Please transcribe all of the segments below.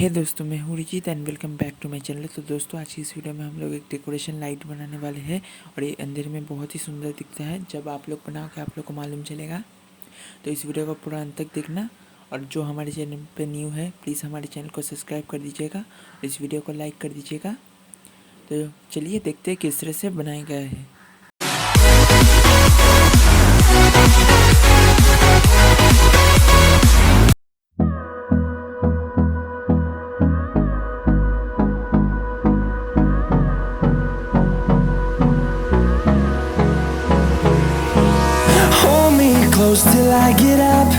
हे दोस्तों, मैं हूँ Arijit and welcome back to my channel. तो दोस्तों, आज की इस वीडियो में हम लोग एक डेकोरेशन लाइट बनाने वाले हैं और ये अंधेरे में बहुत ही सुंदर दिखता है। जब आप लोग बनाओगे आप लोग को मालूम चलेगा। तो इस वीडियो को पूरा अंत तक देखना और जो हमारे चैनल पे न्यू है प्लीज़ हमारे चैनल को सब्सक्राइब कर दीजिएगा, इस वीडियो को लाइक कर दीजिएगा। तो चलिए देखते हैं किस तरह से बनाया गया है। Close till I get up.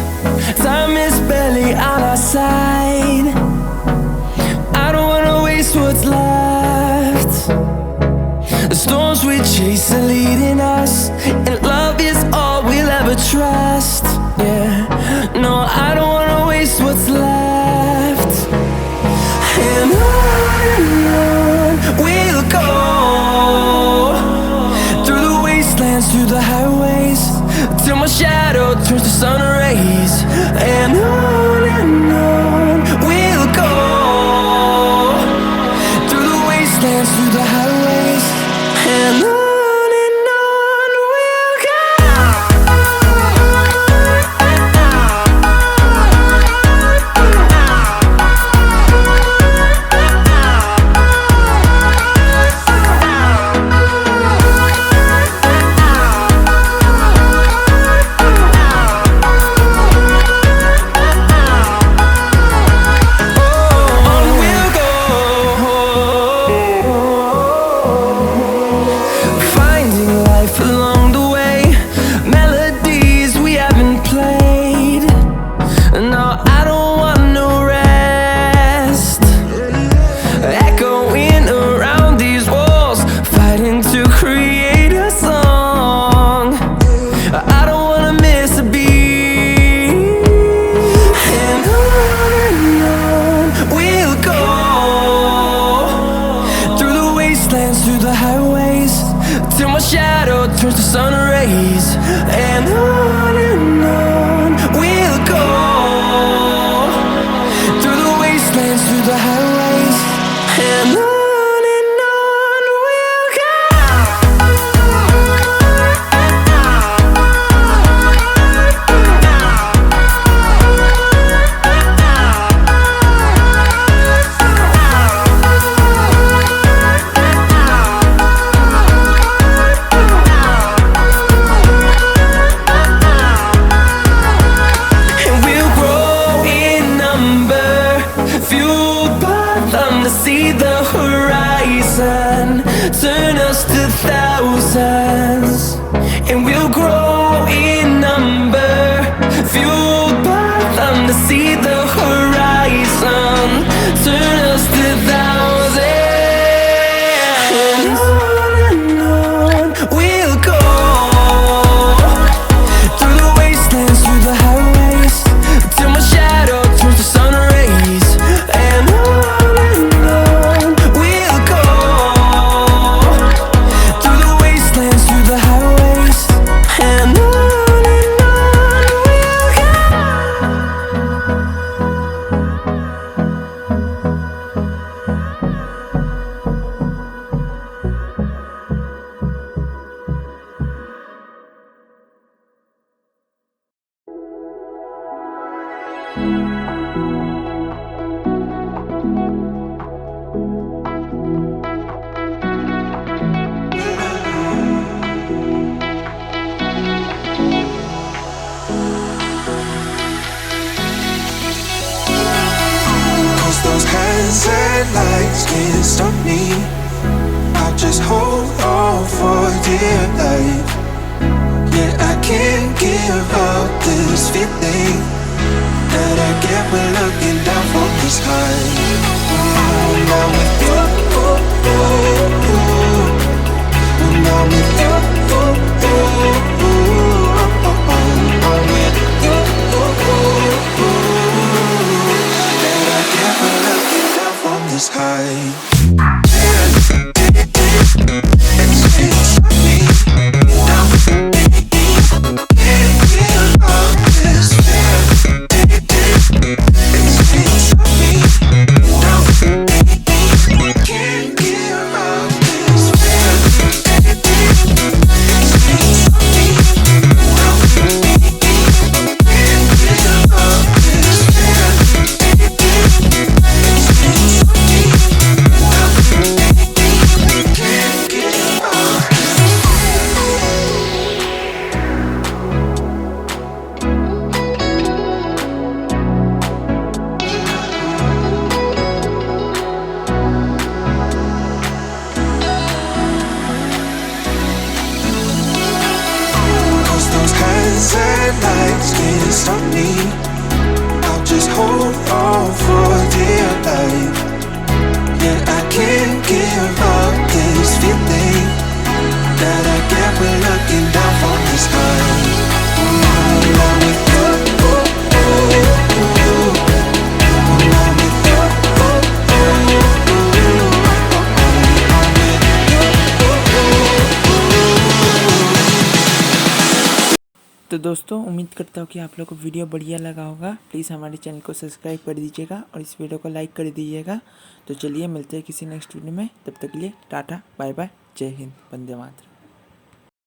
Time is barely on our side. I don't wanna waste what's left. The storms we chase are leading us, and love is all we'll ever trust. Yeah, no, I don't wanna waste what's left. And on we'll go, through the wastelands, through the highways, till my shadow turns to sun rays. And on we'll go, through the wastelands, through the highways, and on we'll go. Through the highways, till my shadow turns to sun rays. And on we'll go, through the wastelands, through the highways, and on we'll go. See the horizon, turn us to thousands, and we'll grow in number, fueled by them to see the horizon, turn us to thousands. And on we'll go, through the wastelands, through the highways, till my shadow turns to sun rays. And those headlights can't stop me. I'll just hold on for dear life. Yeah, I can't give up this feeling that I get when looking down from this high. When I'm with you, when I'm with you, I'm with you. This high. It's तो दोस्तों उम्मीद करता हूँ कि आप लोग को video बढ़िया लगा होगा। प्लीज़ हमारे चैनल को सब्सक्राइब कर दीजिएगा और इस वीडियो को लाइक कर दीजिएगा। तो चलिए मिलते हैं किसी नेक्स्ट वीडियो में, तब तक के लिए टाटा बाय बाय, जय हिंद, वंदे मातरम।